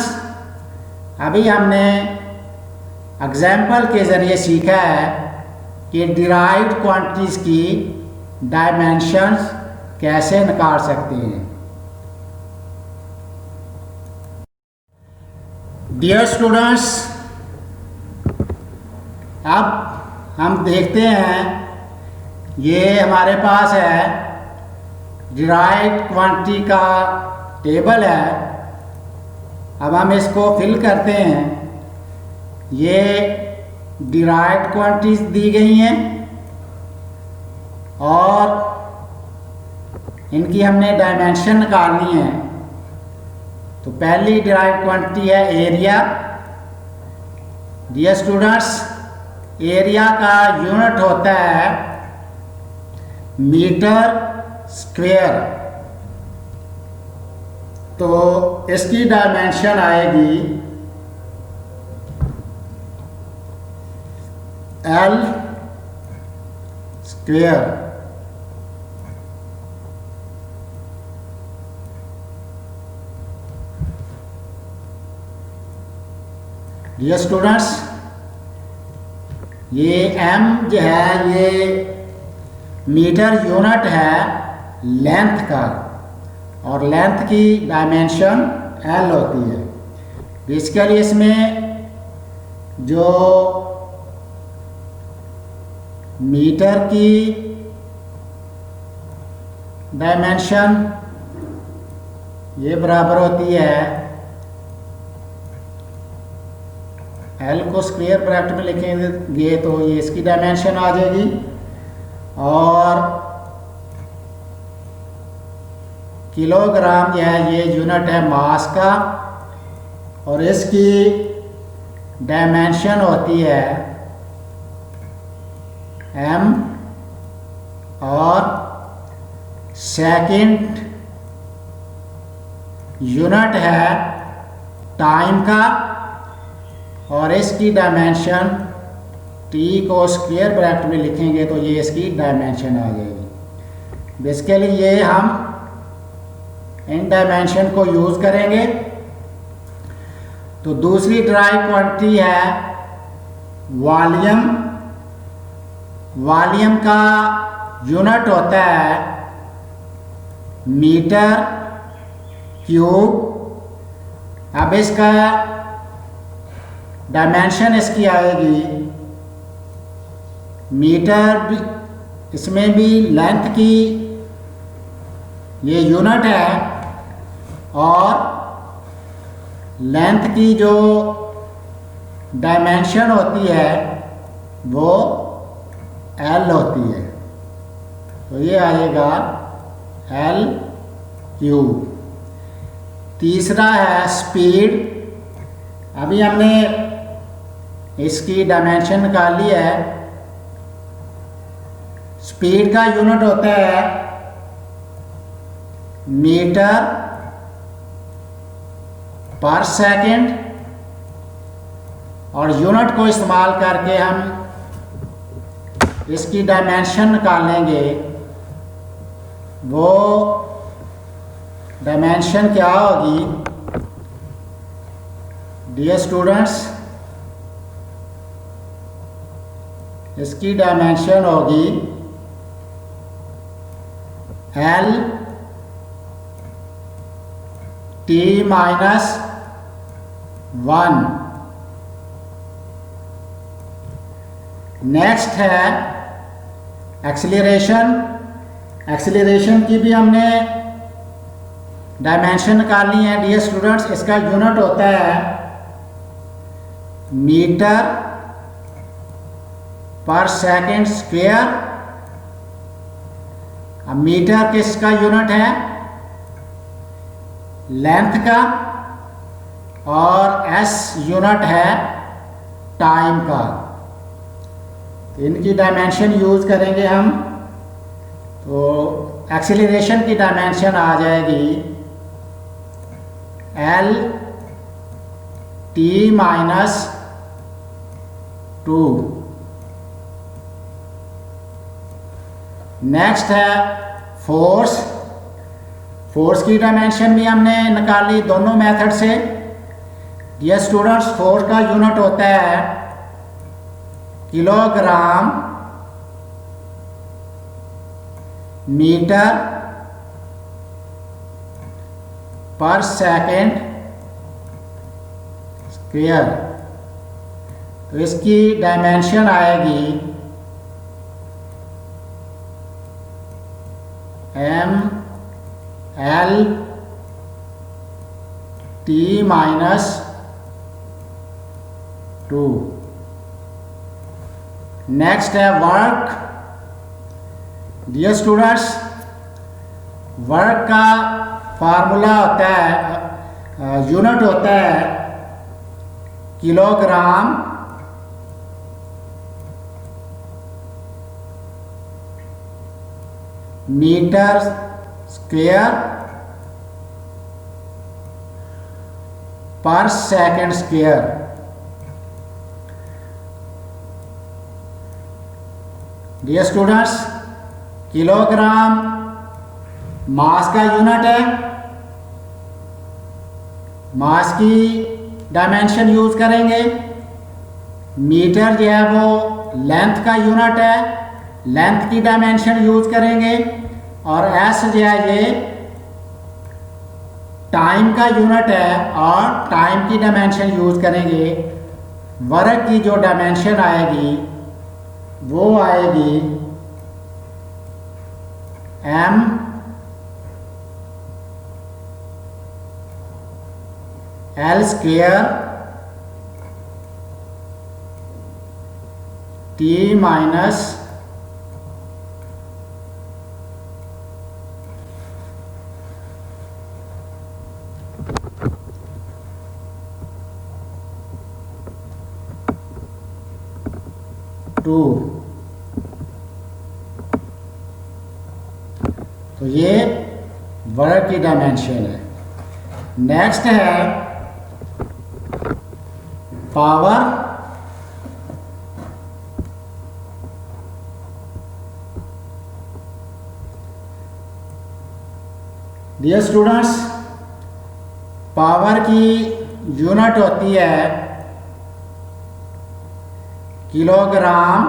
अभी हमने एग्जाम्पल के ज़रिए सीखा है कि डिराइव्ड क्वांटिटीज़ की डायमेंशंस कैसे निकाल सकते हैं। डियर स्टूडेंट्स, अब हम देखते हैं, ये हमारे पास है डिराइव्ड क्वांटिटी का टेबल है। अब हम इसको फिल करते हैं। ये डिराइव्ड क्वांटिटीज दी गई हैं और इनकी हमने डायमेंशन निकालनी है। तो पहली डिराइव्ड क्वांटिटी है एरिया। डियर स्टूडेंट्स, एरिया का यूनिट होता है मीटर स्क्वायर। तो इसकी डायमेंशन आएगी L स्क्वायर। डियर स्टूडेंट्स, ये M जो है ये मीटर यूनिट है लेंथ का, और लेंथ की डायमेंशन L होती है। बेसिकली इसमें जो मीटर की डायमेंशन ये बराबर होती है L को स्क्वायर ब्रैकेट में लिखेंगे तो ये इसकी डायमेंशन आ जाएगी, और किलोग्राम जो है ये यूनिट है मास का, और इसकी डायमेंशन होती है M, और सेकंड यूनिट है टाइम का, और इसकी डायमेंशन T को स्क्वायर ब्रैकेट में लिखेंगे तो ये इसकी डायमेंशन आ जाएगी। बेसिकली ये हम इन डायमेंशन को यूज़ करेंगे। तो दूसरी डिराइव्ड क्वांटिटी है वॉल्यूम। वॉल्यूम का यूनिट होता है मीटर क्यूब। अब इसका डायमेंशन इसकी आएगी मीटर, इसमें भी लेंथ की ये यूनिट है, और लेंथ की जो डायमेंशन होती है वो L होती है। तो ये आएगा L क्यूब। तीसरा है स्पीड। अभी हमने इसकी डायमेंशन निकाली है। स्पीड का यूनिट होता है मीटर पर सेकंड, और यूनिट को इस्तेमाल करके हम इसकी डायमेंशन निकालेंगे। वो डायमेंशन क्या होगी डियर स्टूडेंट्स? इसकी डायमेंशन होगी L T माइनस 1। नेक्स्ट है एक्सीलरेशन। एक्सीलरेशन की भी हमने डायमेंशन निकालनी है डियर स्टूडेंट्स। इसका यूनिट होता है मीटर पर सेकंड स्क्वायर। अब मीटर किसका यूनिट है? लेंथ का, और S यूनिट है टाइम का। इनकी डायमेंशन यूज करेंगे हम। तो एक्सीलरेशन की डायमेंशन आ जाएगी L T माइनस 2। नेक्स्ट है फोर्स। फोर्स की डायमेंशन भी हमने निकाली दोनों मेथड से। ये स्टूडेंट्स फोर्स का यूनिट होता है किलोग्राम मीटर पर सेकेंड स्क्वायर। तो इसकी डायमेंशन आएगी ML/T-2। नेक्स्ट है वर्क। डियर स्टूडेंट्स, वर्क का फार्मूला होता है, यूनिट होता है किलोग्राम मीटर स्क्वायर पर second square. Dear students, kilogram mass का यूनिट है, मास की डायमेंशन यूज करेंगे। मीटर जो है वो लेंथ का यूनिट है, लेंथ की डायमेंशन यूज करेंगे। और एस जो है ये टाइम का यूनिट है और टाइम की डायमेंशन यूज करेंगे। वर्क की जो डायमेंशन आएगी वो आएगी M L स्क्वायर T-2। तो ये वर्क की डायमेंशन है। नेक्स्ट है पावर। डियर स्टूडेंट्स, पावर की यूनिट होती है किलोग्राम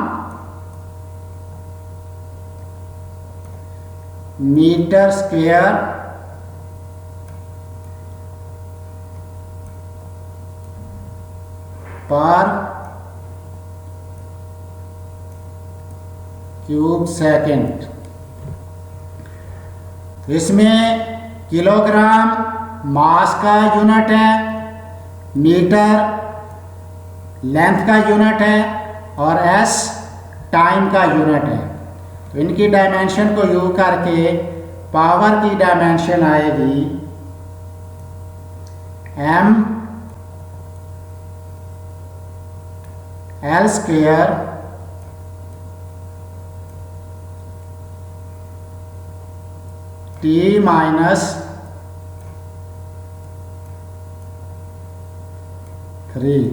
मीटर स्क्वायर पर क्यूब सेकेंड। इसमें किलोग्राम मास का यूनिट है, मीटर लेंथ का यूनिट है और एस टाइम का यूनिट है। तो इनकी डायमेंशन को यूज करके पावर की डायमेंशन आएगी M L square T-3।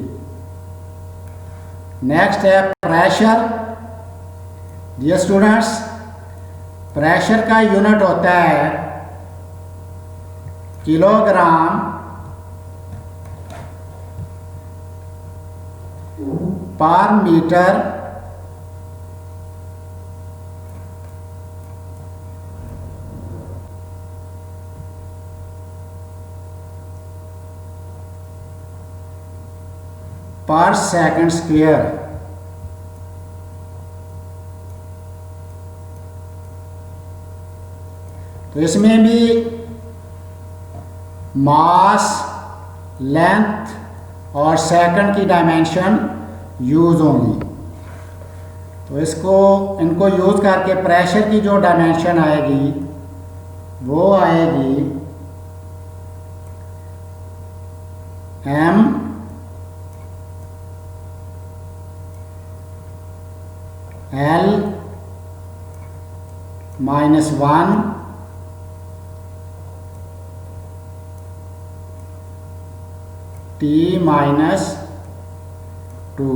Next है प्रेशर। डियर स्टूडेंट्स, प्रेशर का यूनिट होता है किलोग्राम पर मीटर पर सेकंड स्क्वायर। तो इसमें भी मास लेंथ और सेकंड की डायमेंशन यूज होंगी। तो इनको यूज करके प्रेशर की जो डायमेंशन आएगी वो आएगी M L -1 T-2।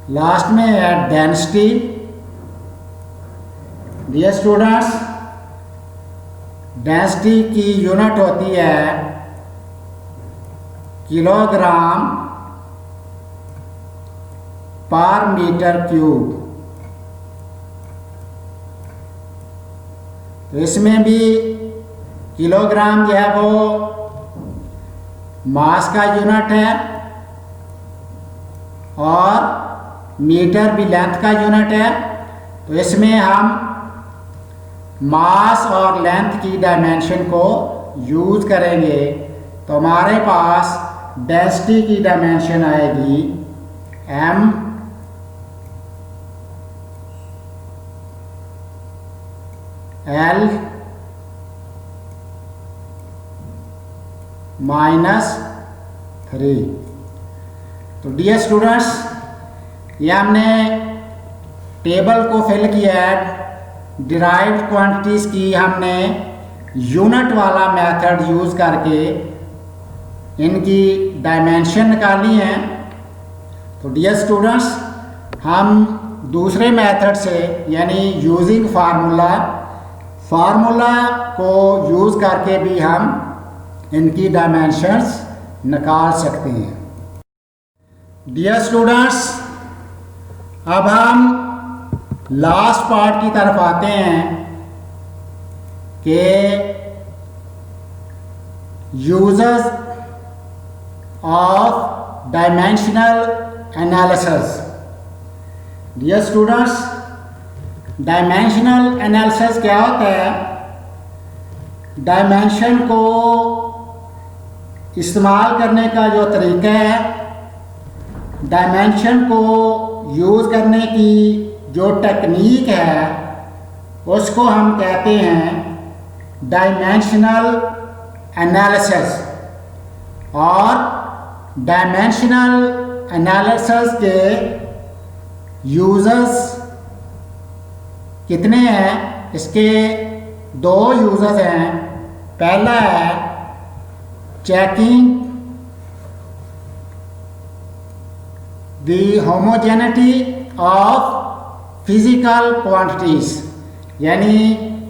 लास्ट में है डेंसिटी। डियर स्टूडेंट्स, डेंसिटी की यूनिट होती है किलोग्राम पर मीटर क्यूब। तो इसमें भी किलोग्राम जो है वो मास का यूनिट है और मीटर भी लेंथ का यूनिट है। तो इसमें हम मास और लेंथ की डायमेंशन को यूज करेंगे। तो हमारे पास डेंसिटी की डायमेंशन आएगी m l -3। तो डियर स्टूडेंट्स, ये हमने टेबल को फिल किया है। डिराइव्ड क्वांटिटीज़ की हमने यूनिट वाला मेथड यूज़ करके इनकी डायमेंशन निकाली है। तो डियर स्टूडेंट्स, हम दूसरे मेथड से यानी यूजिंग फार्मूला को यूज़ करके भी हम इनकी डायमेंशंस निकाल सकते हैं। डियर स्टूडेंट्स, अब हम लास्ट पार्ट की तरफ आते हैं कि users of dimensional analysis. Dear students, dimensional analysis क्या होता है? डायमेंशन को इस्तेमाल करने का जो तरीका है, डायमेंशन को यूज़ करने की जो टेक्निक है, उसको हम कहते हैं डायमेंशनल एनालिसिस। और डायमेंशनल एनालिसिस के यूजर्स कितने हैं? इसके दो यूजर्स हैं। पहला है checking the homogeneity of physical quantities, यानी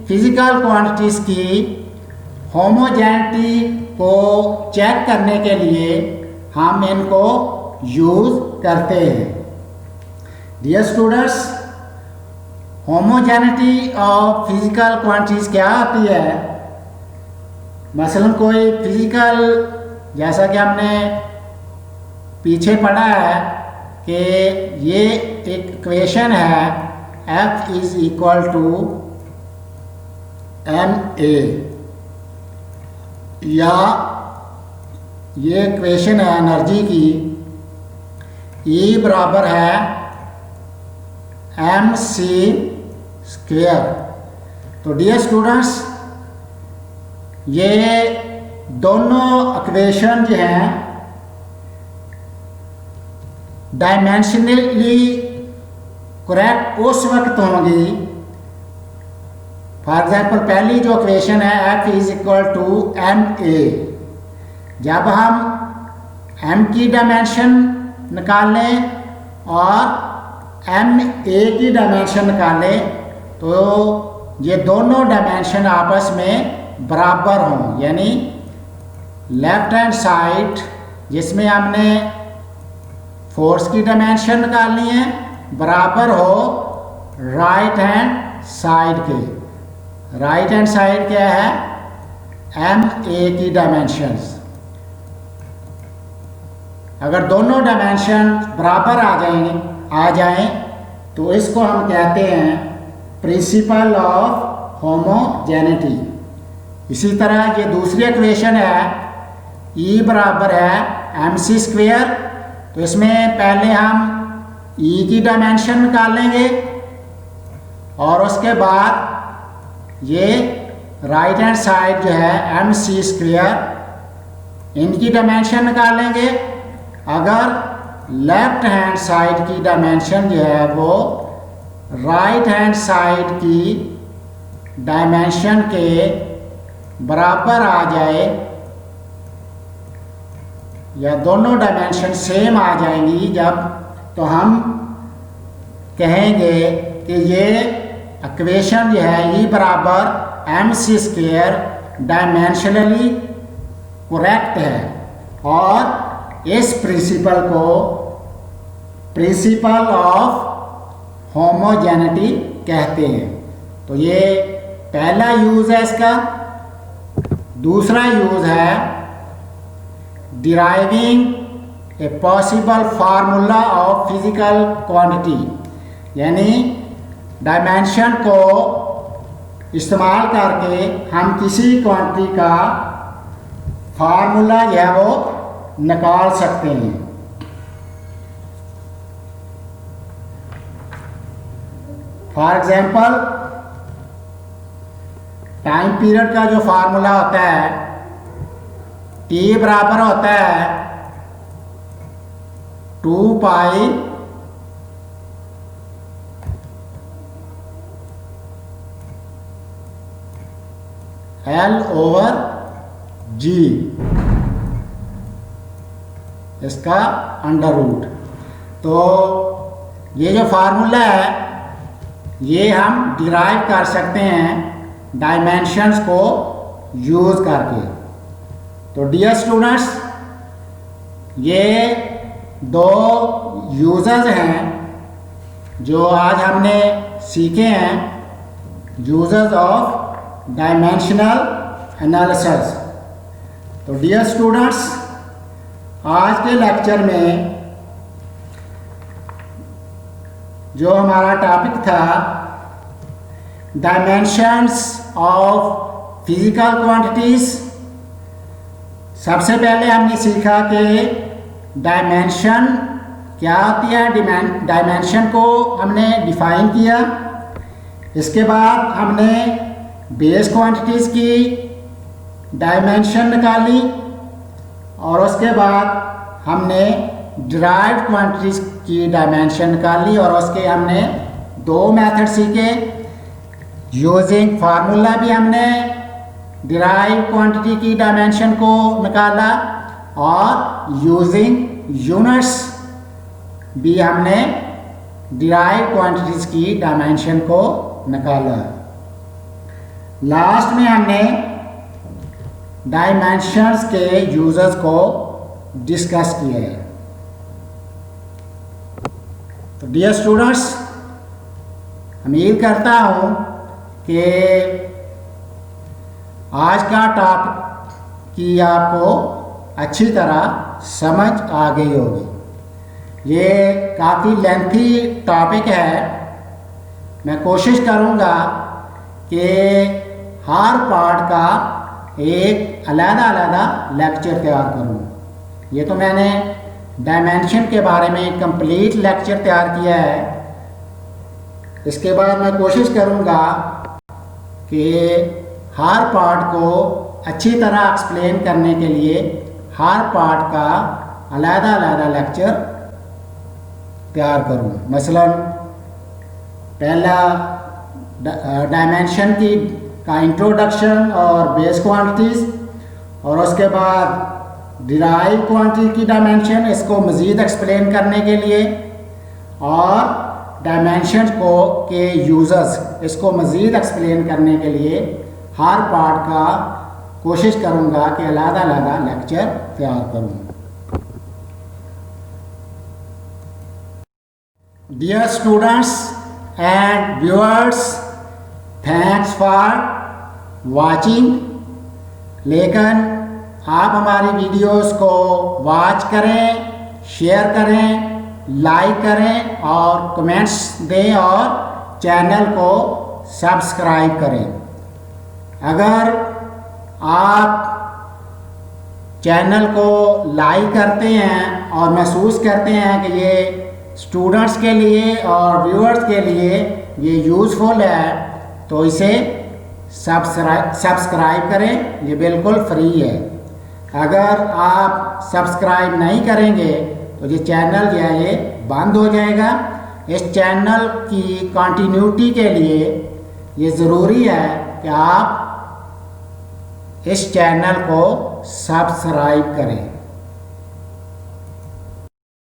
फिजिकल क्वांटिटीज़ की होमोजेनिटी को चेक करने के लिए हम इनको यूज़ करते हैं। Dear students, homogeneity of physical quantities क्या आती है? मसलन कोई फिजिकल, जैसा कि हमने पीछे पढ़ा है कि ये एक इक्वेशन है F = ma, या ये इक्वेशन है एनर्जी की, E बराबर है mc²। तो डियर स्टूडेंट्स, ये दोनों इक्वेशन जो हैं डायमेंशनली करेक्ट उस वक्त होंगी। फॉर एग्जाम्पल, पहली जो इक्वेशन है F = ma, जब हम m की डायमेंशन निकालें और ma की डायमेंशन निकालें तो ये दोनों डायमेंशन आपस में बराबर हों, यानी लेफ्ट हैंड साइड जिसमें हमने फोर्स की डायमेंशन निकालनी है बराबर हो राइट हैंड साइड के। राइट हैंड साइड क्या है? ma की डायमेंशंस। अगर दोनों डायमेंशन बराबर आ जाएं तो इसको हम कहते हैं प्रिंसिपल ऑफ होमोजेनिटी। इसी तरह ये दूसरी इक्वेशन है E बराबर है mc²। तो इसमें पहले हम E की डायमेंशन निकालेंगे और उसके बाद ये राइट हैंड साइड जो है mc², इनकी डायमेंशन निकालेंगे। अगर लेफ्ट हैंड साइड की डायमेंशन जो है वो राइट हैंड साइड की डायमेंशन के बराबर आ जाए या दोनों डायमेंशन सेम आ जाएंगी जब, तो हम कहेंगे कि ये इक्वेशन जो है E बराबर mc² डायमेंशनली करेक्ट है और इस प्रिंसिपल को प्रिंसिपल ऑफ होमोजेनिटी कहते हैं। तो ये पहला यूज है इसका। दूसरा यूज है deriving a possible formula of physical quantity, यानी डायमेंशन को इस्तेमाल करके हम किसी क्वांटिटी का फार्मूला जो है वो निकाल सकते हैं। फॉर एग्जाम्पल, टाइम पीरियड का जो फार्मूला होता है T बराबर होता है 2 पाई L/G, इसका अंडर रूट। तो ये जो फार्मूला है ये हम डिराइव कर सकते हैं डायमेंशंस को यूज करके। तो डियर स्टूडेंट्स, ये दो यूजर्स हैं जो आज हमने सीखे हैं, यूजर्स ऑफ डायमेंशनल एनालिसिस। तो डियर स्टूडेंट्स, आज के लेक्चर में जो हमारा टॉपिक था डायमेंशंस ऑफ फिजिकल क्वांटिटीज, सबसे पहले हमने सीखा कि डायमेंशन क्या होती है। डायमेंशन को हमने डिफाइन किया। इसके बाद हमने बेस क्वांटिटीज़ की डायमेंशन निकाली और उसके बाद हमने डिराइव्ड क्वांटिटीज़ की डायमेंशन निकाली और उसके हमने दो मेथड सीखे। यूजिंग फार्मूला भी हमने डिराइव क्वांटिटी की डायमेंशन को निकाला और यूजिंग यूनिट्स भी हमने डिराइव क्वांटिटीज़ की डायमेंशन को निकाला। लास्ट में हमने डायमेंशंस के यूजर्स को डिस्कस किया है। तो डियर स्टूडेंट्स, उम्मीद करता हूँ कि आज का टॉपिक की आपको अच्छी तरह समझ आ गई होगी। ये काफ़ी लेंथी टॉपिक है। मैं कोशिश करूँगा कि हर पार्ट का एक अलग-अलग लेक्चर तैयार करूँ। ये तो मैंने डायमेंशन के बारे में कंप्लीट लेक्चर तैयार किया है। इसके बाद मैं कोशिश करूँगा कि हर पार्ट को अच्छी तरह एक्सप्लेन करने के लिए हर पार्ट का अलग-अलग लेक्चर तैयार करूँ। मसलन पहला डायमेंशन की का इंट्रोडक्शन और बेस क्वांटिटीज़, और उसके बाद डिराइव क्वांटिटी की डायमेंशन, इसको मज़ीद एक्सप्लेन करने के लिए, और डायमेंशन को के यूजर्स, इसको मज़ीद एक्सप्लेन करने के लिए हर पार्ट का कोशिश करूँगा कि अलग-अलग लेक्चर तैयार करूँ। Dear students and viewers, thanks for watching. लेकिन आप हमारी वीडियोस को वॉच करें, शेयर करें, लाइक करें और कमेंट्स दें और चैनल को सब्सक्राइब करें। अगर आप चैनल को लाइक करते हैं और महसूस करते हैं कि ये स्टूडेंट्स के लिए और व्यूअर्स के लिए ये यूज़फुल है, तो इसे सब्सक्राइब करें। ये बिल्कुल फ्री है। अगर आप सब्सक्राइब नहीं करेंगे तो ये चैनल जो है ये बंद हो जाएगा। इस चैनल की कंटिन्यूटी के लिए ये ज़रूरी है कि आप इस चैनल को सब्सक्राइब करें।